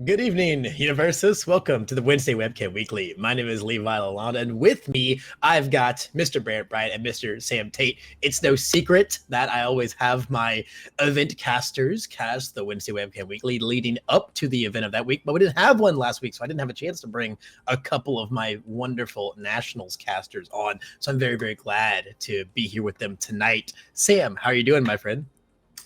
Good evening, Universus. Welcome to the Wednesday Webcam Weekly. My name is Levi Lalonde, and with me, I've got Mr. Barrett, Bryant, and Mr. Sam Tate. It's no secret that I always have my event casters cast the Wednesday Webcam Weekly leading up to the event of that week, but we didn't have one last week, so I didn't have a chance to bring a couple of my wonderful Nationals casters on. So I'm very, very glad to be here with them tonight. Sam, how are you doing, my friend?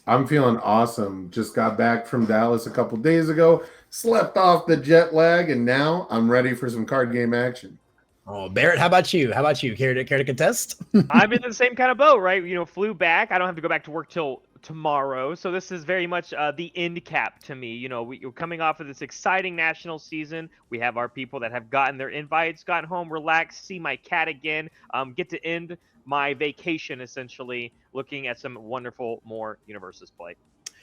I'm feeling awesome. Just got back from Dallas a couple days ago, slept off the jet lag, and now I'm ready for some card game action. Oh, Barrett, how about you? How about you? Care to contest? I'm in the same kind of boat, right? Flew back. I don't have to go back to work till tomorrow, so this is very much the end cap to me. We're coming off of this exciting national season. We have our people that have gotten their invites, gotten home, relaxed, see my cat again, get to end my vacation essentially, looking at some wonderful more universes play.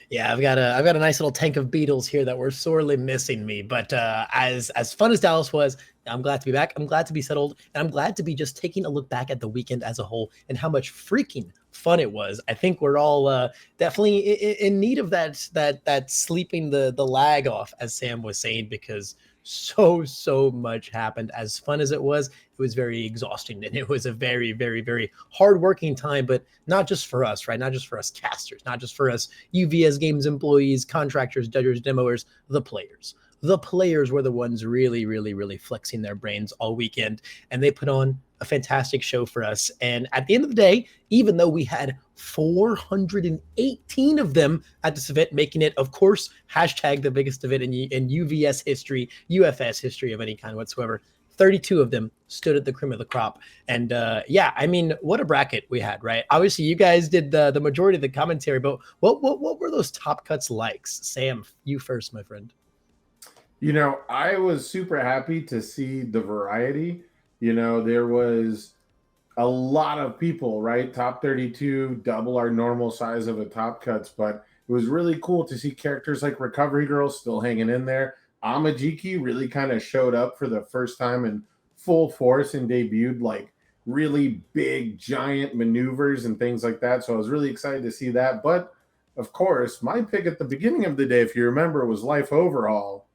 Yeah, I've got a nice little tank of beetles here that were sorely missing me. But as fun as Dallas was, I'm glad to be back. I'm glad to be settled, and I'm glad to be just taking a look back at the weekend as a whole and how much freaking fun it was. I think we're all definitely in need of that sleeping the lag off, as Sam was saying, because so much happened. As fun as it was very exhausting, and it was a very, very, very hardworking time, but not just for us, right? Not just for us casters, not just for us UVS Games employees, contractors, judges, demoers, the players. The players were the ones really, really, really flexing their brains all weekend, and they put on a fantastic show for us. And at the end of the day, even though we had 418 of them at this event, making it, of course, hashtag the biggest event in UVS history, UFS history of any kind whatsoever, 32 of them stood at the cream of the crop. And yeah, I mean, what a bracket we had, right? Obviously, you guys did the majority of the commentary, but what were those top cuts like? Sam, you first, my friend. I was super happy to see the variety. There was a lot of people, right? Top 32, double our normal size of a top cuts, but it was really cool to see characters like Recovery Girl still hanging in there. Amajiki really kind of showed up for the first time in full force and debuted like really big, giant maneuvers and things like that. So I was really excited to see that. But of course, my pick at the beginning of the day, if you remember, was Life Overhaul.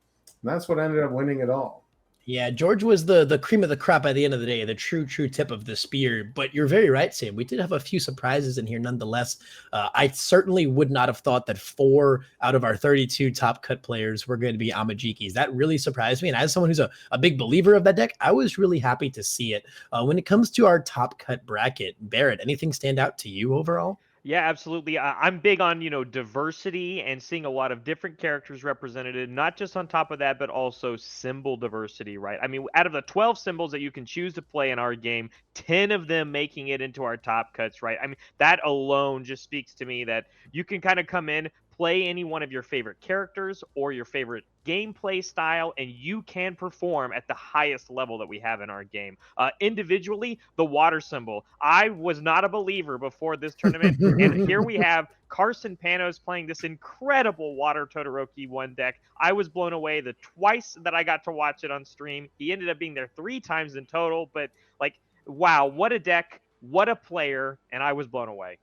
And that's what ended up winning it all. Yeah, George was the cream of the crop at the end of the day, the true tip of the spear. But you're very right, Sam. We did have a few surprises in here nonetheless. I certainly would not have thought that 4 out of our 32 top cut players were going to be Amajikis. That really surprised me. And as someone who's a big believer of that deck, I was really happy to see it. When it comes to our top cut bracket, Barrett, anything stand out to you overall? Yeah, absolutely. I'm big on, diversity and seeing a lot of different characters represented, not just on top of that, but also symbol diversity, right? I mean, out of the 12 symbols that you can choose to play in our game, 10 of them making it into our top cuts, right? I mean, that alone just speaks to me that you can kind of come in, play any one of your favorite characters or your favorite gameplay style, and you can perform at the highest level that we have in our game. Individually, the water symbol. I was not a believer before this tournament, and here we have Carson Panos playing this incredible Water Todoroki one deck. I was blown away the twice that I got to watch it on stream. He ended up being there 3 times in total, but like, wow, what a deck, what a player, and I was blown away.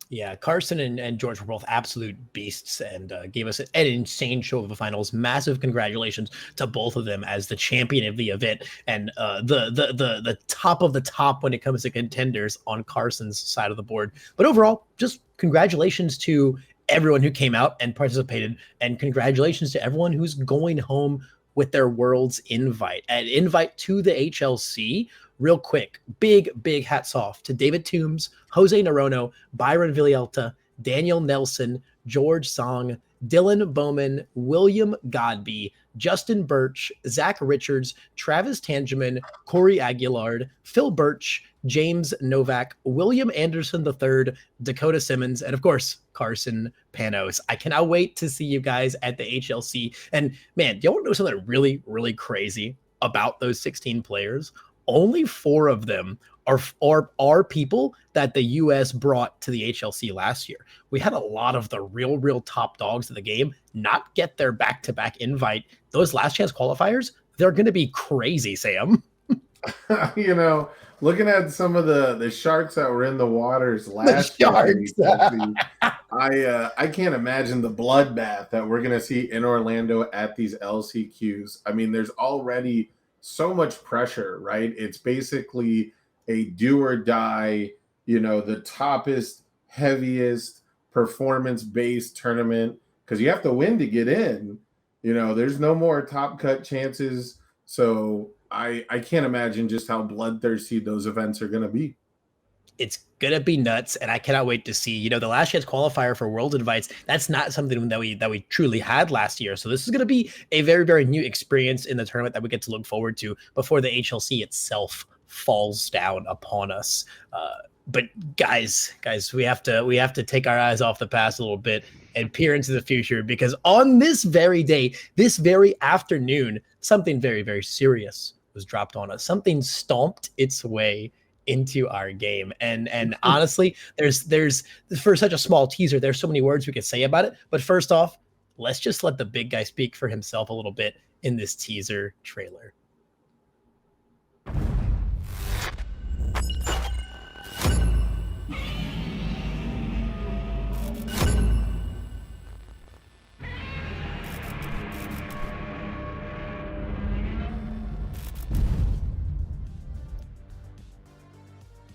Yeah, Carson and George were both absolute beasts and gave us an insane show of the finals. Massive congratulations to both of them as the champion of the event and the top of the top when it comes to contenders on Carson's side of the board. But overall, just congratulations to everyone who came out and participated, and congratulations to everyone who's going home with their world's invite. An invite to the HLC. Real quick, big hats off to David Toombs, Jose Narono, Byron Villalta, Daniel Nelson, George Song, Dylan Bowman, William Godby, Justin Birch, Zach Richards, Travis Tangeman, Corey Aguilard, Phil Birch, James Novak, William Anderson III, Dakota Simmons, and of course, Carson Panos. I cannot wait to see you guys at the HLC. And man, do you want to know something really, really crazy about those 16 players? Only 4 of them are people that the US brought to the HLC last year. We had a lot of the real top dogs of the game not get their back-to-back invite. Those last chance qualifiers, they're going to be crazy, Sam. you know, looking at some of the sharks that were in the waters The last year for sharks. ECC, I can't imagine the bloodbath that we're gonna see in Orlando at these LCQs. I mean, there's already so much pressure, right? It's basically a do or die, the toppest, heaviest performance-based tournament because you have to win to get in. There's no more top cut chances. So I can't imagine just how bloodthirsty those events are going to be. It's gonna be nuts, and I cannot wait to see. The last chance qualifier for World Invites. That's not something that we truly had last year. So this is gonna be a very, very new experience in the tournament that we get to look forward to before the HLC itself falls down upon us. But guys, we have to take our eyes off the past a little bit and peer into the future, because on this very day, this very afternoon, something very, very serious was dropped on us. Something stomped its way into our game. And honestly, there's for such a small teaser, there's so many words we could say about it. But first off, let's just let the big guy speak for himself a little bit in this teaser trailer.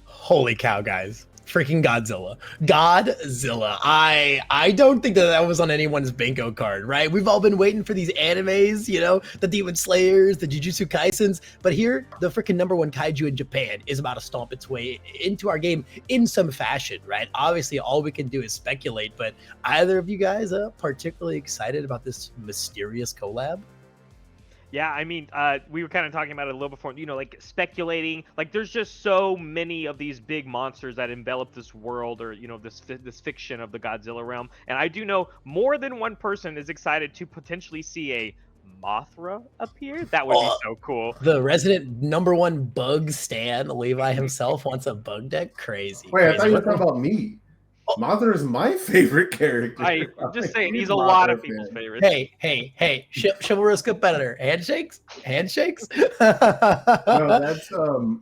Holy cow, guys. Freaking Godzilla. I don't think that was on anyone's bingo card, right? We've all been waiting for these animes, the Demon Slayers, the Jujutsu Kaisens, but here, the freaking #1 kaiju in Japan is about to stomp its way into our game in some fashion, right? Obviously, all we can do is speculate, but either of you guys particularly excited about this mysterious collab? Yeah, I mean, we were kind of talking about it a little before, like speculating. Like, there's just so many of these big monsters that envelop this world, or this fiction of the Godzilla realm. And I do know more than one person is excited to potentially see a Mothra appear. That would be so cool. The resident #1 bug stan, Levi himself, wants a bug deck. Crazy. Wait, crazy. I thought you were talking about me. Mothra is my favorite character. I'm just saying, he's a lot of people's favorite. Hey, chivalrous competitor. Handshakes? No, that's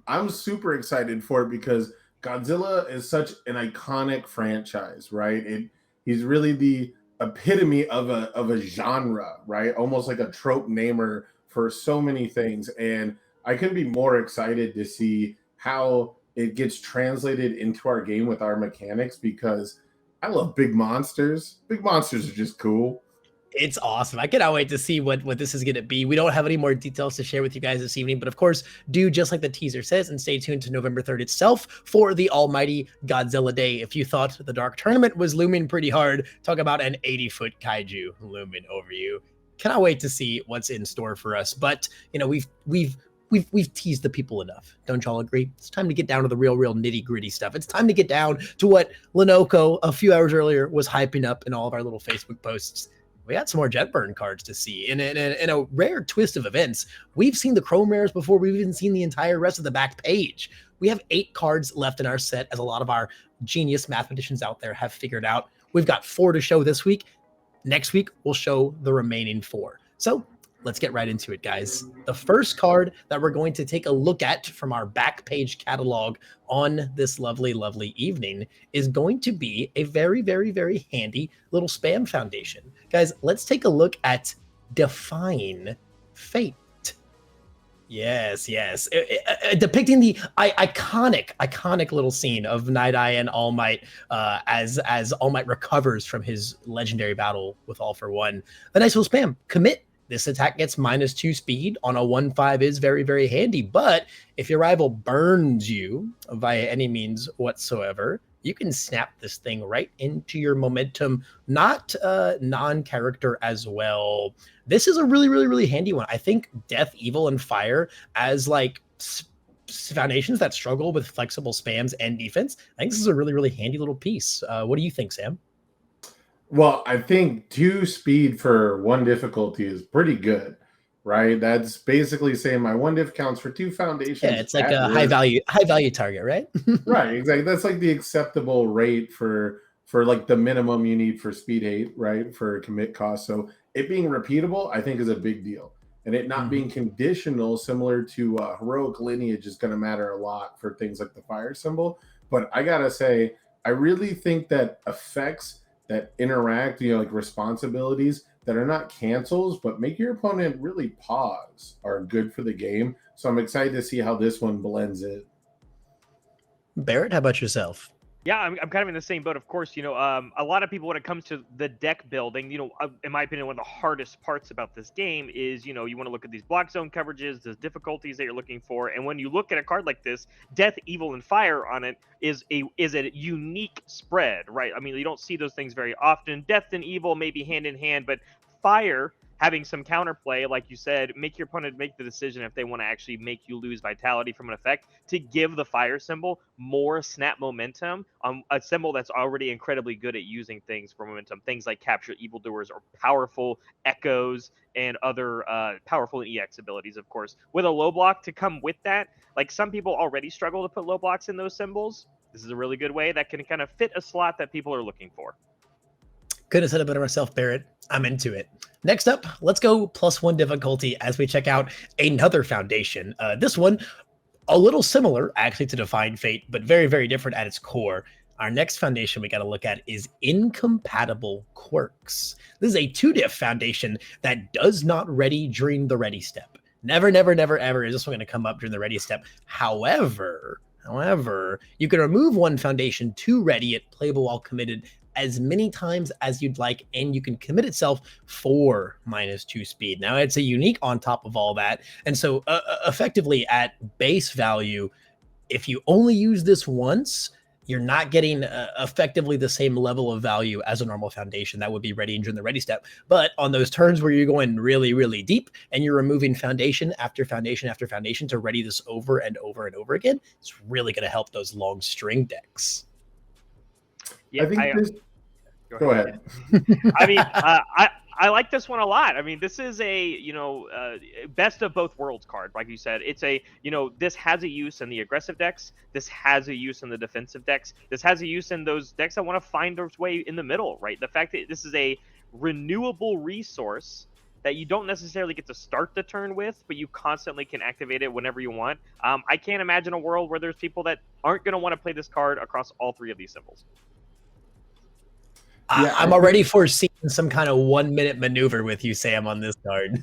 I'm super excited for it because Godzilla is such an iconic franchise, right? He's really the epitome of a genre, right? Almost like a trope namer for so many things. And I couldn't be more excited to see how it gets translated into our game with our mechanics, because I love big monsters. Big monsters are just cool. It's awesome. I cannot wait to see what this is going to be. We don't have any more details to share with you guys this evening, but of course, do just like the teaser says and stay tuned to November 3rd itself for the almighty Godzilla Day. If you thought the Dark Tournament was looming pretty hard, talk about an 80-foot kaiju looming over you. Cannot wait to see what's in store for us. But, we've teased the people enough. Don't y'all agree? It's time to get down to the real nitty gritty stuff. It's time to get down to what Lenoco a few hours earlier was hyping up in all of our little Facebook posts. We got some more Jetburn cards to see. In a rare twist of events, we've seen the Chrome Rares before we've even seen the entire rest of the back page. We have 8 cards left in our set, as a lot of our genius mathematicians out there have figured out. We've got 4 to show this week. Next week, we'll show the remaining 4. So let's get right into it, guys. The first card that we're going to take a look at from our back page catalog on this lovely, lovely evening is going to be a very, very, very handy little spam foundation. Guys, let's take a look at Define Fate. Yes. Depicting the iconic little scene of Night Eye and All Might as All Might recovers from his legendary battle with All for One. A nice little spam. Commit. This attack gets -2 speed on a 1/5 is very, very handy. But if your rival burns you via any means whatsoever, you can snap this thing right into your momentum, not non-character as well. This is a really, really, really handy one. I think Death, Evil, and Fire as like foundations that struggle with flexible spams and defense. I think this is a really, really handy little piece. What do you think, Sam? Well, I think 2 speed for 1 difficulty is pretty good, right? That's basically saying my 1 diff counts for 2 foundations. Yeah, it's like a high value target, right? Right, exactly. That's like the acceptable rate for like the minimum you need for speed 8, right? For commit cost. So it being repeatable, I think, is a big deal. and it not being conditional, similar to heroic lineage, is going to matter a lot for things like the fire symbol. But I gotta say, I really think that effects that interact, like responsibilities that are not cancels, but make your opponent really pause, are good for the game. So I'm excited to see how this one blends it. Barrett, how about yourself? Yeah, I'm kind of in the same boat. Of course, a lot of people, when it comes to the deck building, in my opinion, one of the hardest parts about this game is, you want to look at these block zone coverages, the difficulties that you're looking for. And when you look at a card like this, Death, Evil, and Fire on it is a unique spread, right? I mean, you don't see those things very often. Death and Evil may be hand in hand, but Fire having some counterplay, like you said, make your opponent make the decision if they want to actually make you lose vitality from an effect, to give the fire symbol more snap momentum on a symbol that's already incredibly good at using things for momentum. Things like Capture Evildoers or powerful echoes and other powerful EX abilities, of course. With a low block to come with that, like some people already struggle to put low blocks in those symbols. This is a really good way that can kind of fit a slot that people are looking for. Couldn't have said it better myself, Barrett. I'm into it. Next up, let's go +1 difficulty as we check out another foundation. This one, a little similar actually to Define Fate, but very, very different at its core. Our next foundation we got to look at is Incompatible Quirks. This is a 2-diff foundation that does not ready during the ready step. Never, never, never, ever is this one going to come up during the ready step. However, you can remove one foundation to ready it, playable while committed, as many times as you'd like, and you can commit itself for -2 speed. Now, it's a unique on top of all that, and so effectively at base value, if you only use this once, you're not getting effectively the same level of value as a normal foundation that would be ready during the ready step. But on those turns where you're going really, really deep and you're removing foundation after foundation after foundation to ready this over and over and over again, it's really going to help those long string decks. Yeah, I think this. Go ahead. I mean, I like this one a lot. I mean, this is a, best of both worlds card. Like you said, it's a, this has a use in the aggressive decks. This has a use in the defensive decks. This has a use in those decks that want to find their way in the middle, right? The fact that this is a renewable resource that you don't necessarily get to start the turn with, but you constantly can activate it whenever you want. I can't imagine a world where there's people that aren't going to want to play this card across all 3 of these symbols. Yeah, I'm already foreseeing some kind of 1-minute maneuver with you, Sam, on this card.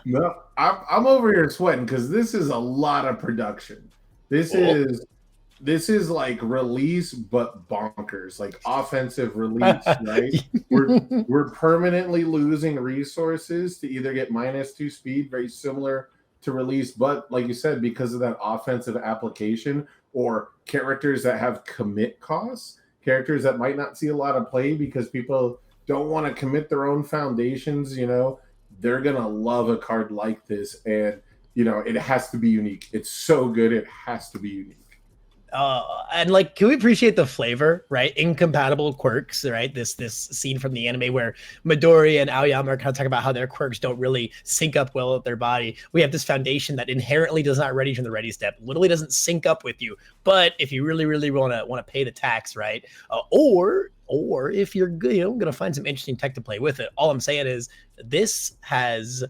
No, I'm over here sweating because this is a lot of production. This is like release, but bonkers, like offensive release, right? We're permanently losing resources to either get -2 speed, very similar to release, but like you said, because of that offensive application, or characters that have commit costs. Characters that might not see a lot of play because people don't want to commit their own foundations, they're going to love a card like this. And, it has to be unique. It's so good. It has to be unique. And like, can we appreciate the flavor, right? Incompatible quirks, right? This scene from the anime where Midorya and Aoyama are kind of talking about how their quirks don't really sync up well with their body. We have this foundation that inherently does not ready from the ready step, literally doesn't sync up with you. But if you really, really want to pay the tax, right? Or if you're good, going to find some interesting tech to play with it. All I'm saying is this has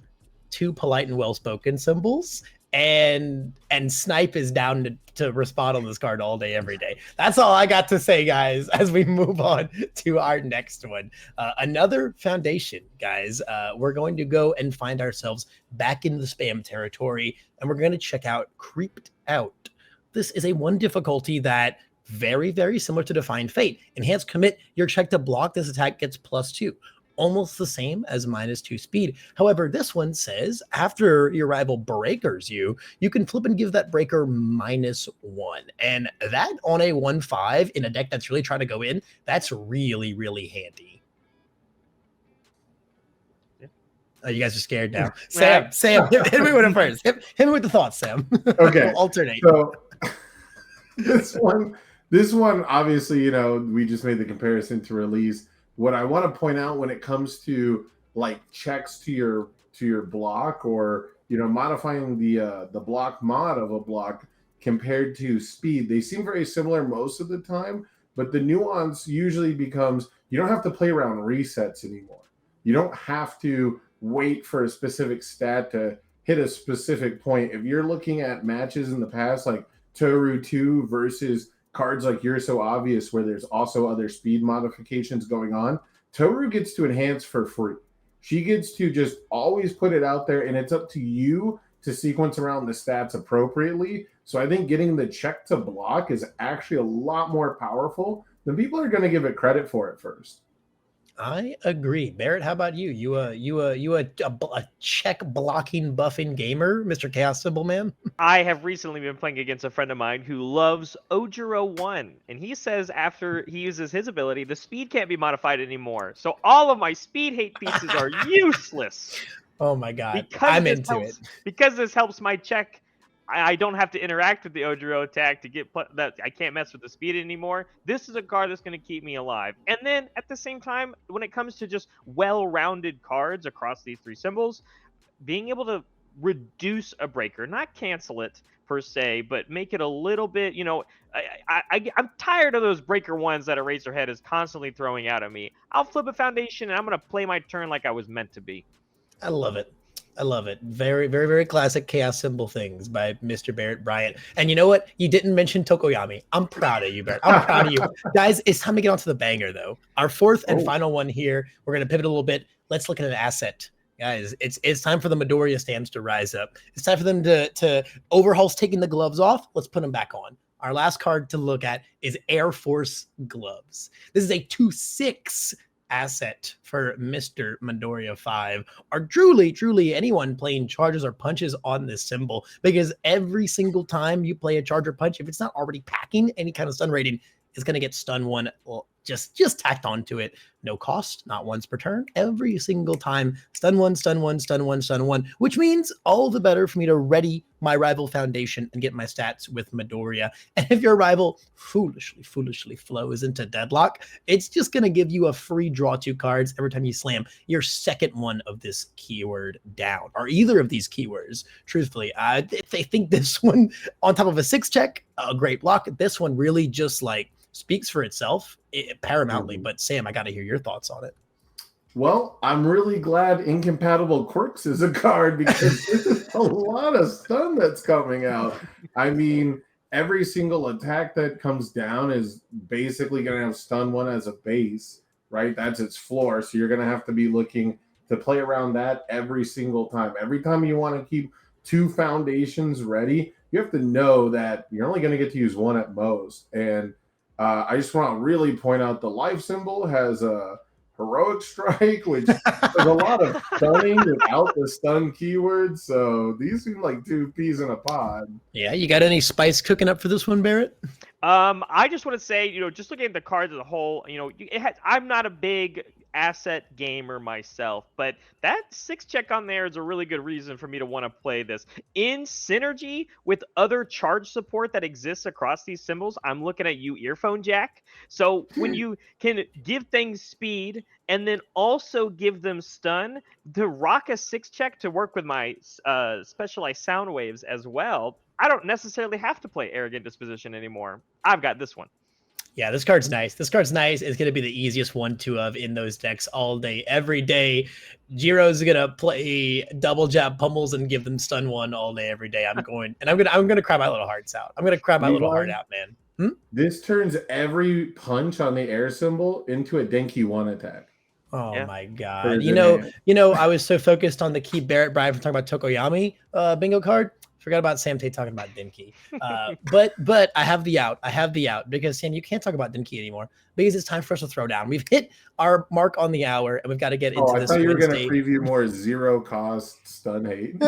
2 polite and well-spoken symbols. And Snipe is down to respond on this card all day, every day. That's all I got to say, guys, as we move on to our next one. Another foundation, guys. We're going to go and find ourselves back in the spam territory, and we're going to check out Creeped Out. This is a 1 difficulty that very, very similar to Define Fate. Enhanced Commit, your check to block this attack gets +2. Almost the same as -2 speed. However, this one says after your rival breakers you can flip and give that breaker -1. And that on a 1/5 in a deck that's really trying to go in, that's really, really handy. Yeah. Oh, you guys are scared now. Sam, hit me with it first. Hit me with the thoughts, Sam. Okay. We'll alternate. So this one, obviously, we just made the comparison to release. What I want to point out when it comes to like checks to your block, or modifying the block mod of a block compared to speed, they seem very similar most of the time, but the nuance usually becomes you don't have to play around resets anymore. You don't have to wait for a specific stat to hit a specific point. If you're looking at matches in the past, like Toru 2 versus cards like You're So Obvious, where there's also other speed modifications going on, Toru gets to enhance for free. She gets to just always put it out there, and it's up to you to sequence around the stats appropriately. So I think getting the check to block is actually a lot more powerful than people are going to give it credit for at first. I agree. Barrett, how about you? You a check blocking buffing gamer, Mr. Chaos Symbol Man? I have recently been playing against a friend of mine who loves Ojiro 1, and he says after he uses his ability, the speed can't be modified anymore. So all of my speed hate pieces are useless. Oh my god, I'm into it. Because this helps my check, I don't have to interact with the Ojiro attack to get that. I can't mess with the speed anymore. This is a card that's going to keep me alive. And then at the same time, when it comes to just well-rounded cards across these three symbols, being able to reduce a breaker, not cancel it per se, but make it a little bit, I'm tired of those breaker ones that Eraserhead is constantly throwing out at me. I'll flip a foundation and I'm going to play my turn like I was meant to be. I love it. I love it. Very, very, very classic Chaos Symbol things by Mr. Barrett Bryant. And you know what? You didn't mention Tokoyami. I'm proud of you, Barrett. I'm proud of you. Guys, it's time to get on to the banger, though. Our fourth and final one here. We're going to pivot a little bit. Let's look at an asset. Guys, it's time for the Midorya stands to rise up. It's time for them to overhaul's taking the gloves off. Let's put them back on. Our last card to look at is Air Force Gloves. This is a 2/6 asset for Mr. Midorya 5, or truly anyone playing charges or punches on this symbol, because every single time you play a charge or punch, if it's not already packing any kind of stun rating, it's going to get stun one, just tacked onto it. No cost, not once per turn, every single time. Stun one, stun one, stun one, stun one, which means all the better for me to ready my rival foundation and get my stats with Midorya. And if your rival foolishly flows into deadlock, it's just going to give you a free draw 2 cards every time you slam your second one of this keyword down, or either of these keywords. Truthfully, if they think this one on top of a 6 check, a great block, this one really just speaks for itself paramountly. But Sam, I got to hear your thoughts on it. Well, I'm really glad Incompatible Quirks is a card, because this is a lot of stun that's coming out. I mean, every single attack that comes down is basically going to have stun one as a base, right? That's its floor. So you're going to have to be looking to play around that every single time. Every time you want to keep 2 foundations ready, you have to know that you're only going to get to use 1 at most. And I just want to really point out the life symbol has a heroic strike, which there's a lot of stunning without the stun keyword. So these seem like 2 peas in a pod. Yeah, you got any spice cooking up for this one, Barrett? I just want to say, just looking at the cards as a whole, I'm not a big asset gamer myself, but that 6 check on there is a really good reason for me to want to play this. In synergy with other charge support that exists across these symbols, I'm looking at you, Earphone Jack. So when you can give things speed and then also give them stun, to rock a 6 check to work with my specialized sound waves as well, I don't necessarily have to play Arrogant Disposition anymore. I've got this one. Yeah, this card's nice. This card's nice. It's going to be the easiest one to have in those decks all day, every day. Jiro's going to play double jab pummels and give them stun 1 all day, every day. I'm going to cry my little hearts out. I'm going to cry my little heart out, man. This turns every punch on the air symbol into a Denki 1 attack. Oh yeah. My God. I was so focused on the key Barrett Bryant from talking about Tokoyami bingo card. Forgot about Sam Tate talking about Denki. But I have the out. Because, Sam, you can't talk about Denki anymore, because it's time for us to throw down. We've hit our mark on the hour, and we've got to get into this. I thought you were going to preview more 0 cost stun hate.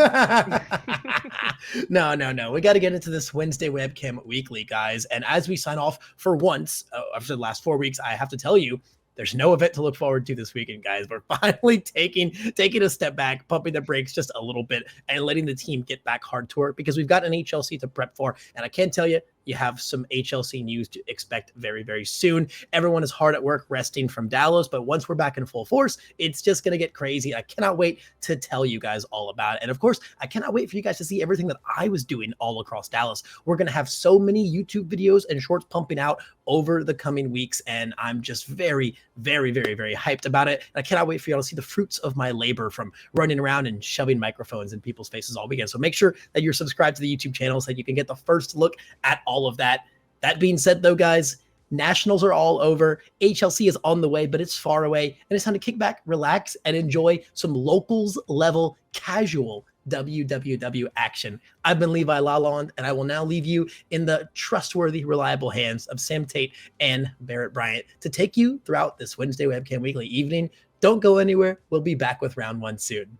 No. We got to get into this Wednesday webcam weekly, guys. And as we sign off for once, after the last 4 weeks, I have to tell you, there's no event to look forward to this weekend, guys. We're finally taking a step back, pumping the brakes just a little bit, and letting the team get back hard to work, because we've got an HLC to prep for. And I can tell you, you have some HLC news to expect very, very soon. Everyone is hard at work resting from Dallas, but once we're back in full force, it's just going to get crazy. I cannot wait to tell you guys all about it. And of course, I cannot wait for you guys to see everything that I was doing all across Dallas. We're going to have so many YouTube videos and shorts pumping out over the coming weeks, and I'm just very, very, very, very hyped about it. And I cannot wait for y'all to see the fruits of my labor from running around and shoving microphones in people's faces all weekend. So make sure that you're subscribed to the YouTube channel so that you can get the first look at all of that. That being said, though, guys, Nationals are all over. HLC is on the way, but it's far away, and it's time to kick back, relax, and enjoy some locals level casual WWW action. I've been Levi Lalonde, and I will now leave you in the trustworthy, reliable hands of Sam Tate and Barrett Bryant to take you throughout this Wednesday Webcam Weekly evening. Don't go anywhere. We'll be back with round one soon.